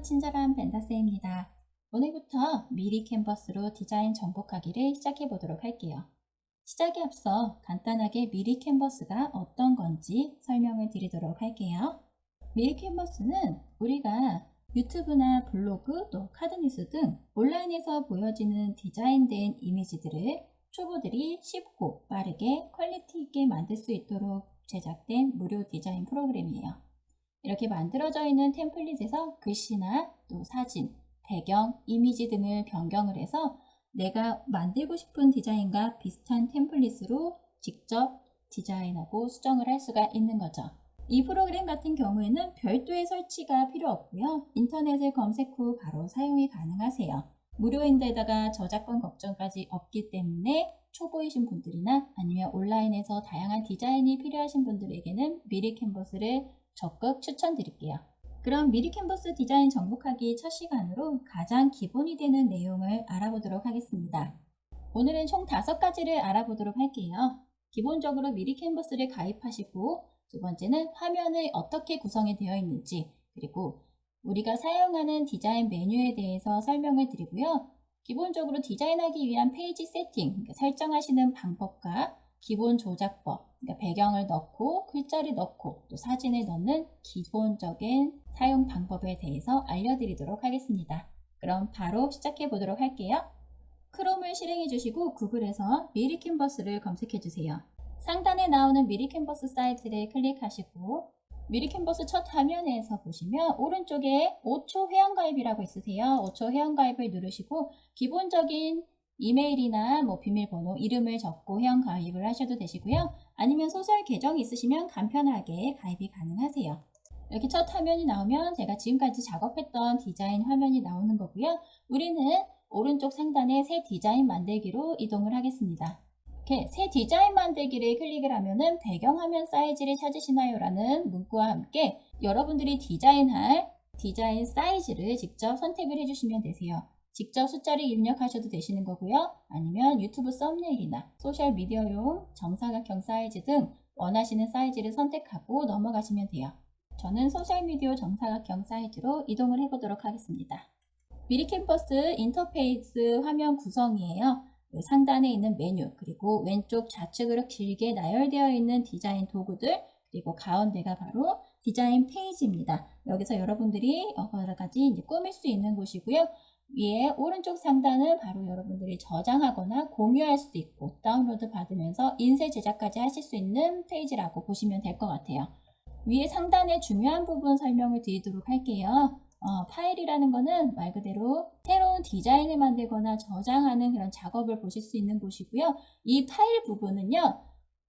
친절한 벤다스입니다. 오늘부터 미리 캔버스로 디자인 정복하기를 시작해 보도록 할게요. 시작에 앞서 간단하게 미리 캔버스가 어떤 건지 설명을 드리도록 할게요. 미리 캔버스는 우리가 유튜브나 블로그 또 카드뉴스 등 온라인에서 보여지는 디자인된 이미지들을 초보들이 쉽고 빠르게 퀄리티 있게 만들 수 있도록 제작된 무료 디자인 프로그램이에요. 이렇게 만들어져 있는 템플릿에서 글씨나 또 사진, 배경, 이미지 등을 변경을 해서 내가 만들고 싶은 디자인과 비슷한 템플릿으로 직접 디자인하고 수정을 할 수가 있는 거죠. 이 프로그램 같은 경우에는 별도의 설치가 필요 없고요. 인터넷을 검색 후 바로 사용이 가능하세요. 무료인데다가 저작권 걱정까지 없기 때문에 초보이신 분들이나 아니면 온라인에서 다양한 디자인이 필요하신 분들에게는 미리 캔버스를 적극 추천드릴게요. 그럼 미리 캔버스 디자인 정복하기 첫 시간으로 가장 기본이 되는 내용을 알아보도록 하겠습니다. 오늘은 총 5가지를 알아보도록 할게요. 기본적으로 미리 캔버스를 가입하시고, 두 번째는 화면을 어떻게 구성이 되어 있는지, 그리고 우리가 사용하는 디자인 메뉴에 대해서 설명을 드리고요. 기본적으로 디자인하기 위한 페이지 세팅, 그러니까 설정하시는 방법과 기본 조작법, 그러니까 배경을 넣고 글자를 넣고 또 사진을 넣는 기본적인 사용 방법에 대해서 알려드리도록 하겠습니다. 그럼 바로 시작해 보도록 할게요. 크롬을 실행해 주시고 구글에서 미리 캔버스를 검색해 주세요. 상단에 나오는 미리 캔버스 사이트를 클릭하시고 미리 캔버스 첫 화면에서 보시면 오른쪽에 5초 회원가입이라고 있으세요. 5초 회원가입을 누르시고 기본적인 이메일이나 비밀번호, 이름을 적고 회원가입을 하셔도 되시고요. 아니면 소셜 계정이 있으시면 간편하게 가입이 가능하세요. 이렇게 첫 화면이 나오면 제가 지금까지 작업했던 디자인 화면이 나오는 거고요. 우리는 오른쪽 상단에 새 디자인 만들기로 이동을 하겠습니다. 이렇게 새 디자인 만들기를 클릭을 하면은 배경화면 사이즈를 찾으시나요? 라는 문구와 함께 여러분들이 디자인할 디자인 사이즈를 직접 선택을 해주시면 되세요. 직접 숫자를 입력하셔도 되시는 거고요. 아니면 유튜브 썸네일이나 소셜미디어용 정사각형 사이즈 등 원하시는 사이즈를 선택하고 넘어가시면 돼요. 저는 소셜미디어 정사각형 사이즈로 이동을 해보도록 하겠습니다. 미리 캔버스 인터페이스 화면 구성이에요. 상단에 있는 메뉴, 그리고 왼쪽 좌측으로 길게 나열되어 있는 디자인 도구들, 그리고 가운데가 바로 디자인 페이지입니다. 여기서 여러분들이 여러 가지 꾸밀 수 있는 곳이고요. 위에 오른쪽 상단은 바로 여러분들이 저장하거나 공유할 수 있고 다운로드 받으면서 인쇄 제작까지 하실 수 있는 페이지라고 보시면 될 것 같아요. 위에 상단에 중요한 부분 설명을 드리도록 할게요. 파일이라는 거는 말 그대로 새로운 디자인을 만들거나 저장하는 그런 작업을 보실 수 있는 곳이고요. 이 파일 부분은요.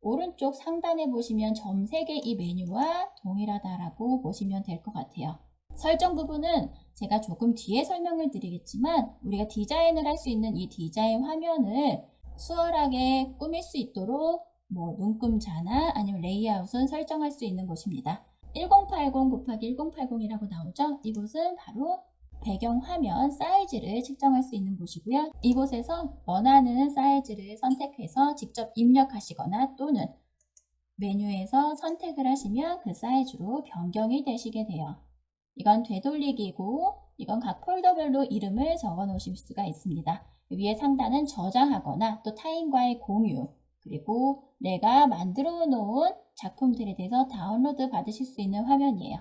오른쪽 상단에 보시면 점 3개 이 메뉴와 동일하다라고 보시면 될 것 같아요. 설정 부분은 제가 조금 뒤에 설명을 드리겠지만 우리가 디자인을 할 수 있는 이 디자인 화면을 수월하게 꾸밀 수 있도록 눈금자나 아니면 레이아웃은 설정할 수 있는 곳입니다. 1080 곱하기 1080이라고 나오죠? 이곳은 바로 배경 화면 사이즈를 측정할 수 있는 곳이고요. 이곳에서 원하는 사이즈를 선택해서 직접 입력하시거나 또는 메뉴에서 선택을 하시면 그 사이즈로 변경이 되시게 돼요. 이건 되돌리기고 이건 각 폴더별로 이름을 적어 놓으실 수가 있습니다. 위에 상단은 저장하거나 또 타인과의 공유, 그리고 내가 만들어 놓은 작품들에 대해서 다운로드 받으실 수 있는 화면이에요.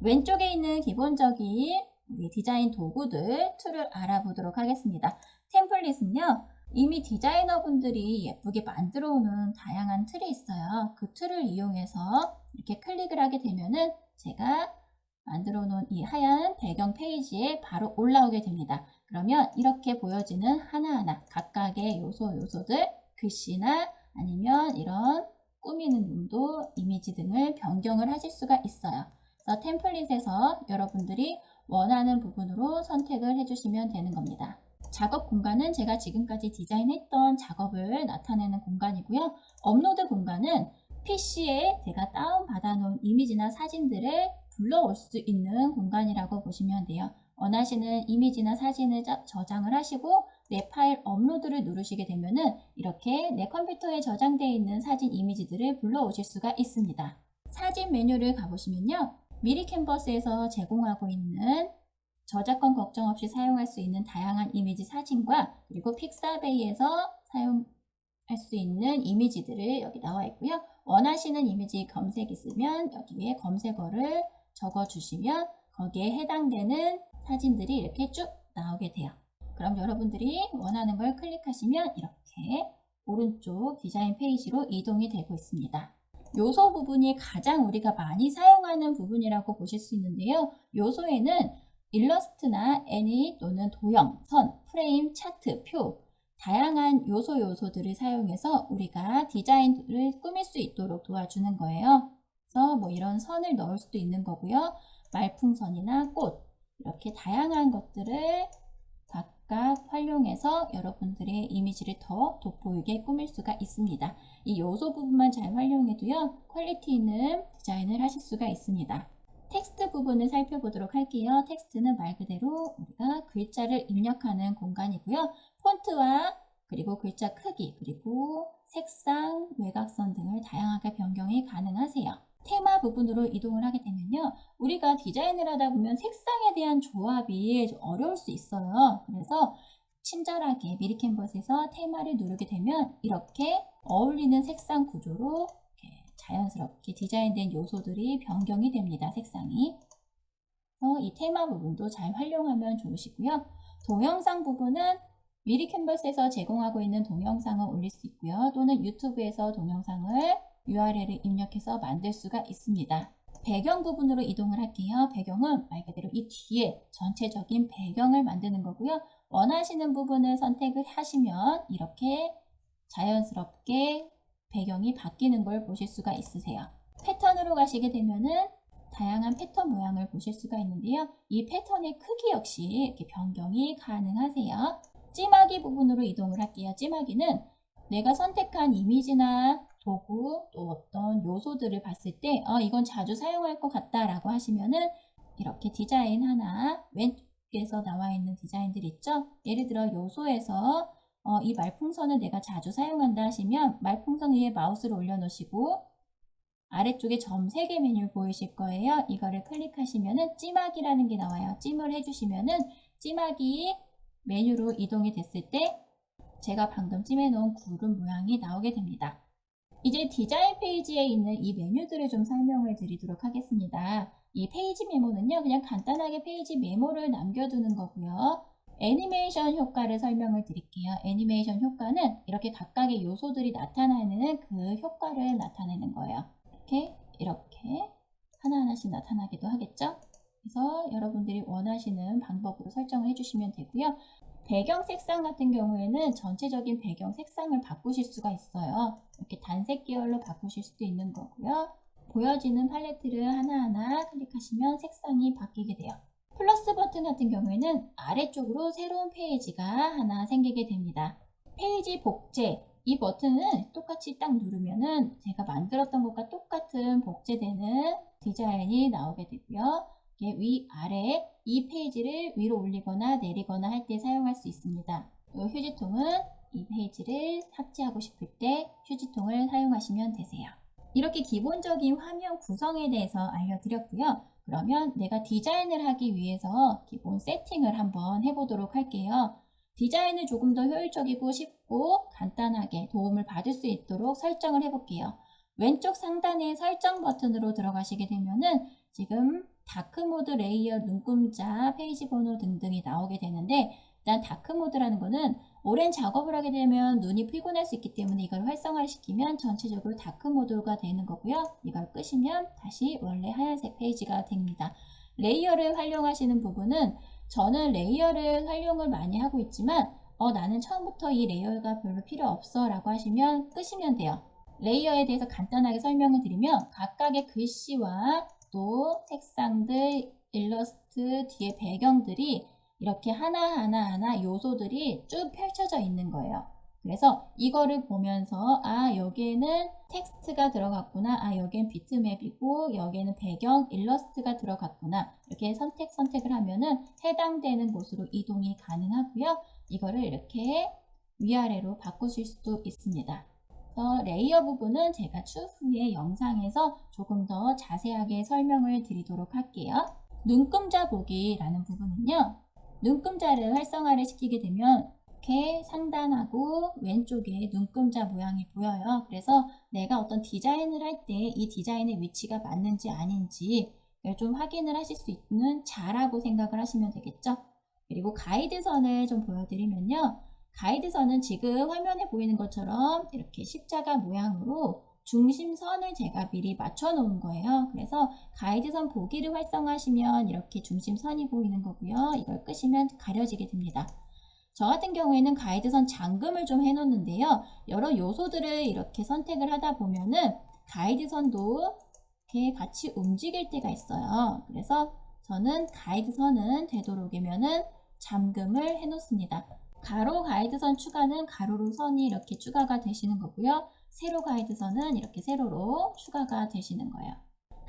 왼쪽에 있는 기본적인 우리 디자인 도구들, 툴을 알아보도록 하겠습니다. 템플릿은요, 이미 디자이너분들이 예쁘게 만들어 오는 다양한 툴이 있어요. 그 툴을 이용해서 이렇게 클릭을 하게 되면은 제가 만들어 놓은 이 하얀 배경 페이지에 바로 올라오게 됩니다. 그러면 이렇게 보여지는 하나하나 각각의 요소들, 글씨나 아니면 이런 꾸미는 용도, 이미지 등을 변경을 하실 수가 있어요. 그래서 템플릿에서 여러분들이 원하는 부분으로 선택을 해주시면 되는 겁니다. 작업 공간은 제가 지금까지 디자인했던 작업을 나타내는 공간이고요. 업로드 공간은 PC에 제가 다운받아 놓은 이미지나 사진들을 불러올 수 있는 공간이라고 보시면 돼요. 원하시는 이미지나 사진을 저장을 하시고 내 파일 업로드를 누르시게 되면은 이렇게 내 컴퓨터에 저장되어 있는 사진 이미지들을 불러오실 수가 있습니다. 사진 메뉴를 가보시면요. 미리 캔버스에서 제공하고 있는 저작권 걱정 없이 사용할 수 있는 다양한 이미지 사진과 그리고 픽사베이에서 사용할 수 있는 이미지들을 여기 나와 있고요. 원하시는 이미지 검색 있으면 여기에 검색어를 적어주시면 거기에 해당되는 사진들이 이렇게 쭉 나오게 돼요. 그럼 여러분들이 원하는 걸 클릭하시면 이렇게 오른쪽 디자인 페이지로 이동이 되고 있습니다. 요소 부분이 가장 우리가 많이 사용하는 부분이라고 보실 수 있는데요. 요소에는 일러스트나 애니 또는 도형, 선, 프레임, 차트, 표 다양한 요소들을 사용해서 우리가 디자인을 꾸밀 수 있도록 도와주는 거예요. 그래서 뭐 이런 선을 넣을 수도 있는 거고요. 말풍선이나 꽃 이렇게 다양한 것들을 각각 활용해서 여러분들의 이미지를 더 돋보이게 꾸밀 수가 있습니다. 이 요소 부분만 잘 활용해도요, 퀄리티 있는 디자인을 하실 수가 있습니다. 텍스트 부분을 살펴보도록 할게요. 텍스트는 말 그대로 우리가 글자를 입력하는 공간이고요. 폰트와 그리고 글자 크기, 그리고 색상, 외곽선 등을 다양하게 변경이 가능하세요. 테마 부분으로 이동을 하게 되면요. 우리가 디자인을 하다 보면 색상에 대한 조합이 좀 어려울 수 있어요. 그래서 친절하게 미리 캔버스에서 테마를 누르게 되면 이렇게 어울리는 색상 구조로 이렇게 자연스럽게 디자인된 요소들이 변경이 됩니다. 색상이. 그래서 이 테마 부분도 잘 활용하면 좋으시고요. 동영상 부분은 미리 캔버스에서 제공하고 있는 동영상을 올릴 수 있고요. 또는 유튜브에서 동영상을 URL을 입력해서 만들 수가 있습니다. 배경 부분으로 이동을 할게요. 배경은 말 그대로 이 뒤에 전체적인 배경을 만드는 거고요. 원하시는 부분을 선택을 하시면 이렇게 자연스럽게 배경이 바뀌는 걸 보실 수가 있으세요. 패턴으로 가시게 되면은 다양한 패턴 모양을 보실 수가 있는데요. 이 패턴의 크기 역시 이렇게 변경이 가능하세요. 찌마기 부분으로 이동을 할게요. 찌마기는 내가 선택한 이미지나 도구 또 어떤 요소들을 봤을 때 이건 자주 사용할 것 같다 라고 하시면은 이렇게 디자인 하나 왼쪽에서 나와 있는 디자인들 있죠. 예를 들어 요소에서 이 말풍선을 내가 자주 사용한다 하시면 말풍선 위에 마우스를 올려놓으시고 아래쪽에 점 3개 메뉴 보이실 거예요. 이거를 클릭하시면은 찌마기라는 게 나와요. 찜을 해주시면은 찌마기 메뉴로 이동이 됐을 때 제가 방금 찜해 놓은 구름 모양이 나오게 됩니다. 이제 디자인 페이지에 있는 이 메뉴들을 좀 설명을 드리도록 하겠습니다. 이 페이지 메모는요, 그냥 간단하게 페이지 메모를 남겨두는 거고요. 애니메이션 효과를 설명을 드릴게요. 애니메이션 효과는 이렇게 각각의 요소들이 나타나는 그 효과를 나타내는 거예요. 이렇게 하나하나씩 나타나기도 하겠죠? 그래서 여러분들이 원하시는 방법으로 설정을 해주시면 되고요. 배경 색상 같은 경우에는 전체적인 배경 색상을 바꾸실 수가 있어요. 이렇게 단색 계열로 바꾸실 수도 있는 거고요. 보여지는 팔레트를 하나하나 클릭하시면 색상이 바뀌게 돼요. 플러스 버튼 같은 경우에는 아래쪽으로 새로운 페이지가 하나 생기게 됩니다. 페이지 복제, 이 버튼은 똑같이 딱 누르면은 제가 만들었던 것과 똑같은 복제되는 디자인이 나오게 되고요. 위아래 이 페이지를 위로 올리거나 내리거나 할 때 사용할 수 있습니다. 이 휴지통은 이 페이지를 삭제하고 싶을 때 휴지통을 사용하시면 되세요. 이렇게 기본적인 화면 구성에 대해서 알려드렸고요. 그러면 내가 디자인을 하기 위해서 기본 세팅을 한번 해보도록 할게요. 디자인을 조금 더 효율적이고 쉽고 간단하게 도움을 받을 수 있도록 설정을 해볼게요. 왼쪽 상단에 설정 버튼으로 들어가시게 되면은 지금 다크모드, 레이어, 눈금자, 페이지 번호 등등이 나오게 되는데 일단 다크모드라는 거는 오랜 작업을 하게 되면 눈이 피곤할 수 있기 때문에 이걸 활성화를 시키면 전체적으로 다크모드가 되는 거고요. 이걸 끄시면 다시 원래 하얀색 페이지가 됩니다. 레이어를 활용하시는 부분은 저는 레이어를 활용을 많이 하고 있지만 나는 처음부터 이 레이어가 별로 필요 없어 라고 하시면 끄시면 돼요. 레이어에 대해서 간단하게 설명을 드리면 각각의 글씨와 또 색상들, 일러스트, 뒤에 배경들이 이렇게 하나하나 요소들이 쭉 펼쳐져 있는 거예요. 그래서 이거를 보면서 여기에는 텍스트가 들어갔구나, 여기엔 비트맵이고 여기에는 배경, 일러스트가 들어갔구나 이렇게 선택을 하면은 해당되는 곳으로 이동이 가능하고요. 이거를 이렇게 위아래로 바꾸실 수도 있습니다. 레이어 부분은 제가 추후에 영상에서 조금 더 자세하게 설명을 드리도록 할게요. 눈금자 보기라는 부분은요. 눈금자를 활성화를 시키게 되면 이렇게 상단하고 왼쪽에 눈금자 모양이 보여요. 그래서 내가 어떤 디자인을 할 때 이 디자인의 위치가 맞는지 아닌지 좀 확인을 하실 수 있는 자라고 생각을 하시면 되겠죠. 그리고 가이드선을 좀 보여드리면요. 가이드선은 지금 화면에 보이는 것처럼 이렇게 십자가 모양으로 중심선을 제가 미리 맞춰 놓은 거예요. 그래서 가이드선 보기를 활성화하시면 이렇게 중심선이 보이는 거고요. 이걸 끄시면 가려지게 됩니다. 저 같은 경우에는 가이드선 잠금을 좀 해놓는데요. 여러 요소들을 이렇게 선택을 하다 보면은 가이드선도 이렇게 같이 움직일 때가 있어요. 그래서 저는 가이드선은 되도록이면은 잠금을 해놓습니다. 가로 가이드선 추가는 가로로 선이 이렇게 추가가 되시는 거고요. 세로 가이드선은 이렇게 세로로 추가가 되시는 거예요.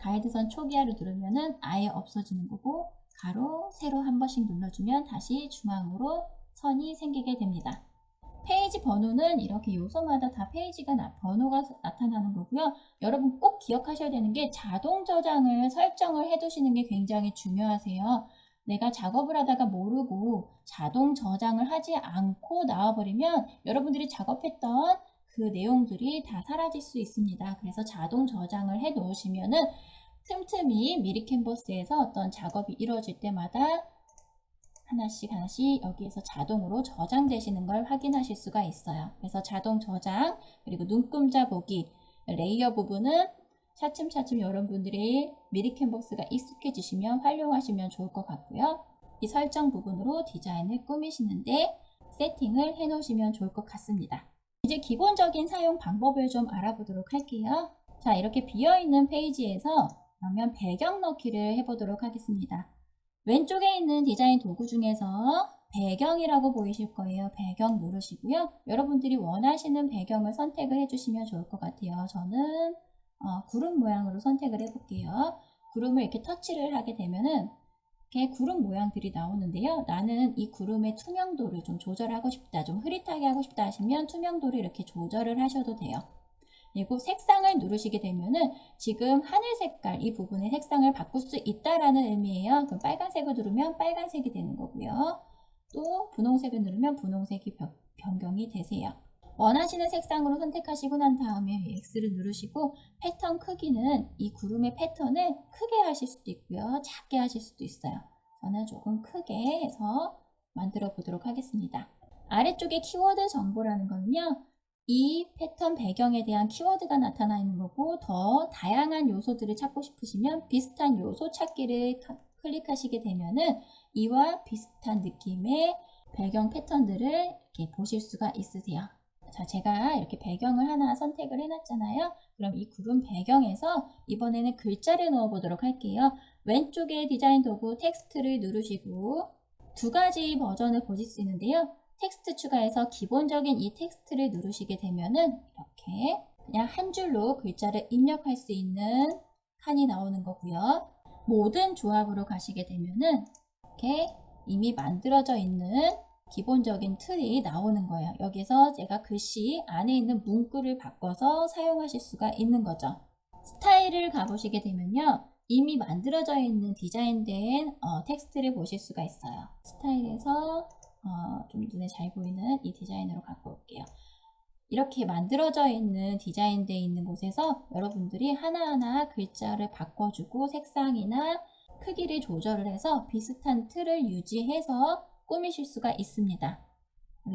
가이드선 초기화를 누르면은 아예 없어지는 거고, 가로, 세로 한 번씩 눌러주면 다시 중앙으로 선이 생기게 됩니다. 페이지 번호는 이렇게 요소마다 다 번호가 나타나는 거고요. 여러분 꼭 기억하셔야 되는 게 자동 저장을 설정을 해 두시는 게 굉장히 중요하세요. 내가 작업을 하다가 모르고 자동 저장을 하지 않고 나와버리면 여러분들이 작업했던 그 내용들이 다 사라질 수 있습니다. 그래서 자동 저장을 해 놓으시면은 틈틈이 미리 캔버스에서 어떤 작업이 이루어질 때마다 하나씩 여기에서 자동으로 저장되시는 걸 확인하실 수가 있어요. 그래서 자동 저장, 그리고 눈금자 보기, 레이어 부분은 차츰차츰 여러분들이 미리 캔버스가 익숙해지시면 활용하시면 좋을 것 같고요. 이 설정 부분으로 디자인을 꾸미시는데 세팅을 해 놓으시면 좋을 것 같습니다. 이제 기본적인 사용 방법을 좀 알아보도록 할게요. 자, 이렇게 비어있는 페이지에서 그러면 배경 넣기를 해보도록 하겠습니다. 왼쪽에 있는 디자인 도구 중에서 배경이라고 보이실 거예요. 배경 누르시고요. 여러분들이 원하시는 배경을 선택을 해주시면 좋을 것 같아요. 저는 구름 모양으로 선택을 해볼게요. 구름을 이렇게 터치를 하게 되면은 이렇게 구름 모양들이 나오는데요. 나는 이 구름의 투명도를 좀 조절하고 싶다, 좀 흐릿하게 하고 싶다 하시면 투명도를 이렇게 조절을 하셔도 돼요. 그리고 색상을 누르시게 되면은 지금 하늘 색깔 이 부분의 색상을 바꿀 수 있다라는 의미예요. 그럼 빨간색을 누르면 빨간색이 되는 거고요. 또 분홍색을 누르면 분홍색이 변경이 되세요. 원하시는 색상으로 선택하시고 난 다음에 X를 누르시고 패턴 크기는 이 구름의 패턴을 크게 하실 수도 있고요. 작게 하실 수도 있어요. 저는 조금 크게 해서 만들어 보도록 하겠습니다. 아래쪽에 키워드 정보라는 거는요. 이 패턴 배경에 대한 키워드가 나타나 있는 거고, 더 다양한 요소들을 찾고 싶으시면 비슷한 요소 찾기를 클릭하시게 되면은 이와 비슷한 느낌의 배경 패턴들을 이렇게 보실 수가 있으세요. 자, 제가 이렇게 배경을 하나 선택을 해놨잖아요. 그럼 이 구름 배경에서 이번에는 글자를 넣어 보도록 할게요. 왼쪽에 디자인 도구 텍스트를 누르시고 두 가지 버전을 보실 수 있는데요. 텍스트 추가해서 기본적인 이 텍스트를 누르시게 되면은 이렇게 그냥 한 줄로 글자를 입력할 수 있는 칸이 나오는 거고요. 모든 조합으로 가시게 되면은 이렇게 이미 만들어져 있는 기본적인 틀이 나오는 거예요. 여기서 제가 글씨 안에 있는 문구를 바꿔서 사용하실 수가 있는 거죠. 스타일을 가보시게 되면요. 이미 만들어져 있는 디자인된 텍스트를 보실 수가 있어요. 스타일에서 좀 눈에 잘 보이는 이 디자인으로 갖고 올게요. 이렇게 만들어져 있는 디자인되어 있는 곳에서 여러분들이 하나하나 글자를 바꿔주고 색상이나 크기를 조절을 해서 비슷한 틀을 유지해서 꾸미실 수가 있습니다.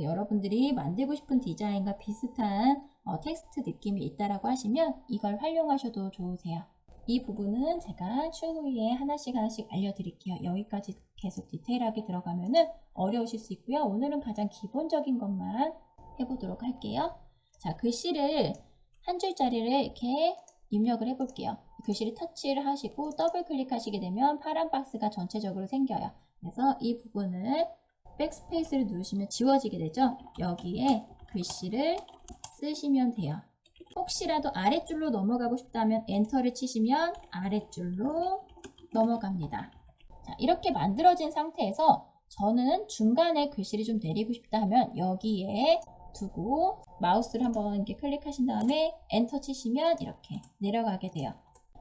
여러분들이 만들고 싶은 디자인과 비슷한 텍스트 느낌이 있다라고 하시면 이걸 활용하셔도 좋으세요. 이 부분은 제가 추후에 하나씩 알려드릴게요. 여기까지 계속 디테일하게 들어가면은 어려우실 수 있고요. 오늘은 가장 기본적인 것만 해보도록 할게요. 자, 글씨를 한 줄짜리를 이렇게 입력을 해볼게요. 글씨를 터치를 하시고 더블 클릭하시게 되면 파란 박스가 전체적으로 생겨요. 그래서 이 부분을 백스페이스를 누르시면 지워지게 되죠. 여기에 글씨를 쓰시면 돼요. 혹시라도 아랫줄로 넘어가고 싶다면 엔터를 치시면 아랫줄로 넘어갑니다. 자, 이렇게 만들어진 상태에서 저는 중간에 글씨를 좀 내리고 싶다 하면 여기에 두고 마우스를 한번 이렇게 클릭하신 다음에 엔터 치시면 이렇게 내려가게 돼요.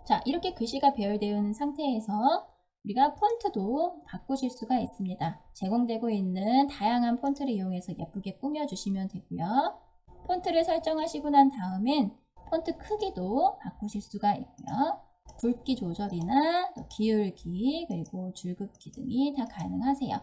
자, 이렇게 글씨가 배열되어 있는 상태에서 우리가 폰트도 바꾸실 수가 있습니다. 제공되고 있는 다양한 폰트를 이용해서 예쁘게 꾸며주시면 되고요. 폰트를 설정하시고 난 다음엔 폰트 크기도 바꾸실 수가 있고요. 굵기 조절이나 기울기 그리고 줄긋기 등이 다 가능하세요.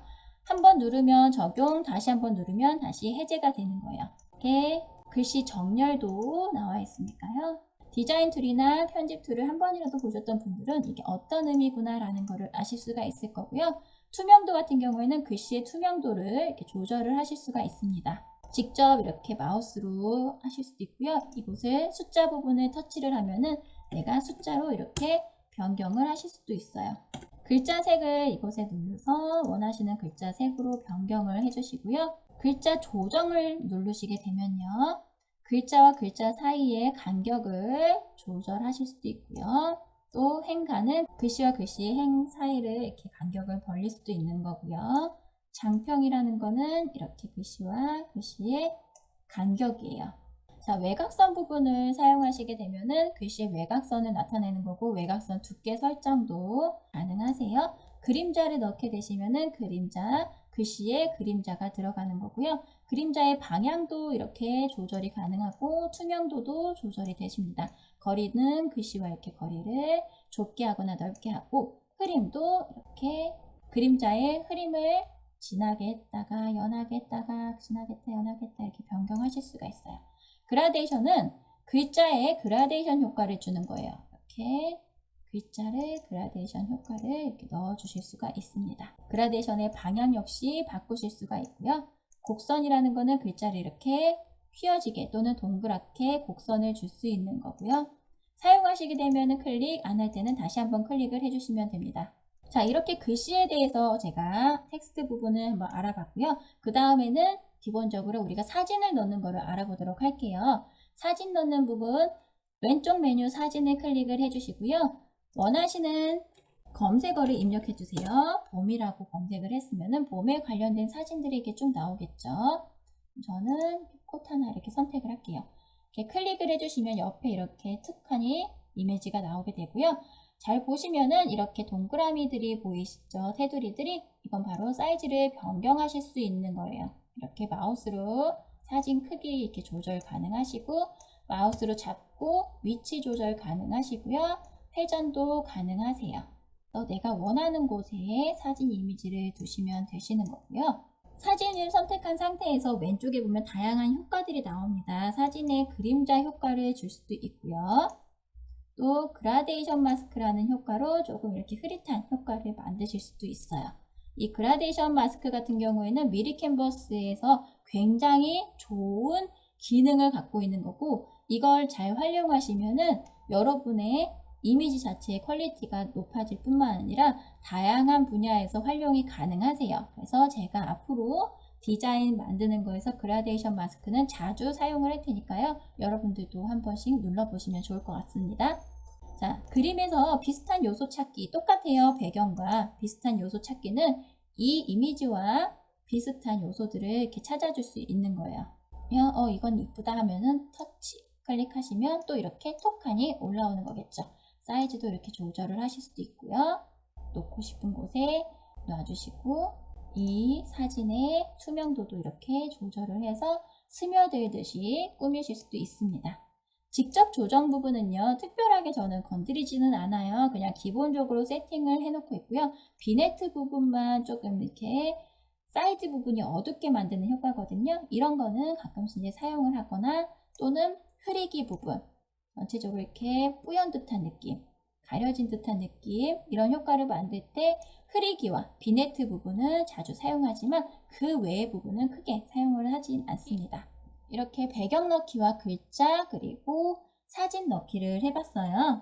한번 누르면 적용, 다시 한번 누르면 다시 해제가 되는 거예요. 이렇게 글씨 정렬도 나와 있으니까요. 디자인 툴이나 편집 툴을 한 번이라도 보셨던 분들은 이게 어떤 의미구나 라는 것을 아실 수가 있을 거고요. 투명도 같은 경우에는 글씨의 투명도를 이렇게 조절을 하실 수가 있습니다. 직접 이렇게 마우스로 하실 수도 있고요. 이곳을 숫자 부분을 터치를 하면은 내가 숫자로 이렇게 변경을 하실 수도 있어요. 글자 색을 이곳에 눌러서 원하시는 글자 색으로 변경을 해주시고요. 글자 조정을 누르시게 되면요. 글자와 글자 사이의 간격을 조절하실 수도 있고요. 또 행간은 글씨와 글씨의 행 사이를 이렇게 간격을 벌릴 수도 있는 거고요. 장평이라는 거는 이렇게 글씨와 글씨의 간격이에요. 자, 외곽선 부분을 사용하시게 되면은 글씨의 외곽선을 나타내는 거고 외곽선 두께 설정도 가능하세요. 그림자를 넣게 되시면은 그림자, 글씨에 그림자가 들어가는 거고요. 그림자의 방향도 이렇게 조절이 가능하고 투명도도 조절이 되십니다. 거리는 글씨와 이렇게 거리를 좁게 하거나 넓게 하고 흐림도 이렇게 그림자의 흐림을 진하게 했다가 연하게 했다가 진하게 했다 연하게 했다 이렇게 변경하실 수가 있어요. 그라데이션은 글자에 그라데이션 효과를 주는 거예요. 이렇게 글자를 그라데이션 효과를 이렇게 넣어 주실 수가 있습니다. 그라데이션의 방향 역시 바꾸실 수가 있고요. 곡선이라는 거는 글자를 이렇게 휘어지게 또는 동그랗게 곡선을 줄 수 있는 거고요. 사용하시게 되면 클릭, 안 할 때는 다시 한번 클릭을 해주시면 됩니다. 자, 이렇게 글씨에 대해서 제가 텍스트 부분을 한번 알아봤고요. 그 다음에는 기본적으로 우리가 사진을 넣는 거를 알아보도록 할게요. 사진 넣는 부분 왼쪽 메뉴 사진을 클릭을 해주시고요. 원하시는 검색어를 입력해 주세요. 봄이라고 검색을 했으면 봄에 관련된 사진들이 이렇게 쭉 나오겠죠. 저는 꽃 하나 이렇게 선택을 할게요. 이렇게 클릭을 해주시면 옆에 이렇게 툭하니 이미지가 나오게 되고요. 잘 보시면은 이렇게 동그라미들이 보이시죠? 테두리들이 이건 바로 사이즈를 변경하실 수 있는 거예요. 이렇게 마우스로 사진 크기 이렇게 조절 가능하시고 마우스로 잡고 위치 조절 가능하시고요. 회전도 가능하세요. 또 내가 원하는 곳에 사진 이미지를 두시면 되시는 거고요. 사진을 선택한 상태에서 왼쪽에 보면 다양한 효과들이 나옵니다. 사진에 그림자 효과를 줄 수도 있고요. 또 그라데이션 마스크라는 효과로 조금 이렇게 흐릿한 효과를 만드실 수도 있어요. 이 그라데이션 마스크 같은 경우에는 미리 캔버스에서 굉장히 좋은 기능을 갖고 있는 거고 이걸 잘 활용하시면은 여러분의 이미지 자체의 퀄리티가 높아질 뿐만 아니라 다양한 분야에서 활용이 가능하세요. 그래서 제가 앞으로 디자인 만드는 거에서 그라데이션 마스크는 자주 사용을 할 테니까요. 여러분들도 한 번씩 눌러보시면 좋을 것 같습니다. 자, 그림에서 비슷한 요소 찾기 똑같아요. 배경과 비슷한 요소 찾기는 이 이미지와 비슷한 요소들을 이렇게 찾아줄 수 있는 거예요. 이건 이쁘다 하면은 터치 클릭하시면 또 이렇게 톡하니 올라오는 거겠죠. 사이즈도 이렇게 조절을 하실 수도 있고요. 놓고 싶은 곳에 놔주시고 이 사진의 투명도도 이렇게 조절을 해서 스며들듯이 꾸미실 수도 있습니다. 직접 조정 부분은요, 특별하게 저는 건드리지는 않아요. 그냥 기본적으로 세팅을 해놓고 있고요. 비네트 부분만 조금 이렇게 사이드 부분이 어둡게 만드는 효과거든요. 이런 거는 가끔씩 이제 사용을 하거나 또는 흐리기 부분, 전체적으로 이렇게 뿌연 듯한 느낌, 가려진 듯한 느낌, 이런 효과를 만들 때 흐리기와 비네트 부분은 자주 사용하지만 그 외의 부분은 크게 사용을 하진 않습니다. 이렇게 배경 넣기와 글자 그리고 사진 넣기를 해봤어요.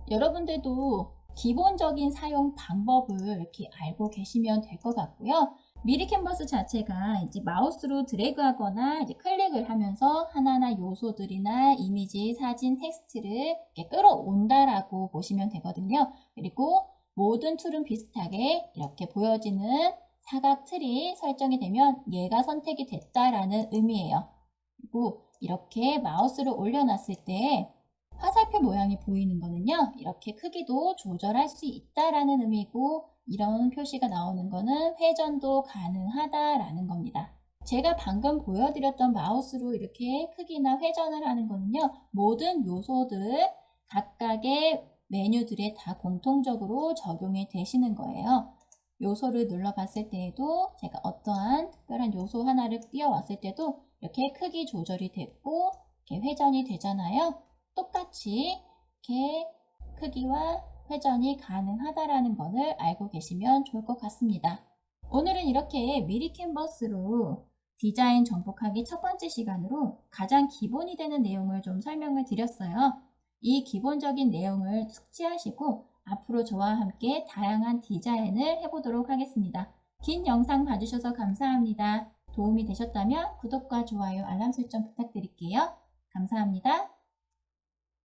여러분들도 기본적인 사용 방법을 이렇게 알고 계시면 될 것 같고요. 미리 캔버스 자체가 이제 마우스로 드래그하거나 이제 클릭을 하면서 하나하나 요소들이나 이미지, 사진, 텍스트를 이렇게 끌어온다라고 보시면 되거든요. 그리고 모든 툴은 비슷하게 이렇게 보여지는 사각 틀이 설정이 되면 얘가 선택이 됐다라는 의미예요. 그리고 이렇게 마우스를 올려놨을 때 화살표 모양이 보이는 거는요. 이렇게 크기도 조절할 수 있다라는 의미고 이런 표시가 나오는 거는 회전도 가능하다라는 겁니다. 제가 방금 보여드렸던 마우스로 이렇게 크기나 회전을 하는 거는요, 모든 요소들 각각의 메뉴들에 다 공통적으로 적용이 되시는 거예요. 요소를 눌러봤을 때에도 제가 어떠한 특별한 요소 하나를 띄워왔을 때도 이렇게 크기 조절이 됐고 이렇게 회전이 되잖아요. 똑같이 이렇게 크기와 회전이 가능하다라는 것을 알고 계시면 좋을 것 같습니다. 오늘은 이렇게 미리 캔버스로 디자인 정복하기 첫 번째 시간으로 가장 기본이 되는 내용을 좀 설명을 드렸어요. 이 기본적인 내용을 숙지하시고 앞으로 저와 함께 다양한 디자인을 해보도록 하겠습니다. 긴 영상 봐주셔서 감사합니다. 도움이 되셨다면 구독과 좋아요, 알람 설정 부탁드릴게요. 감사합니다.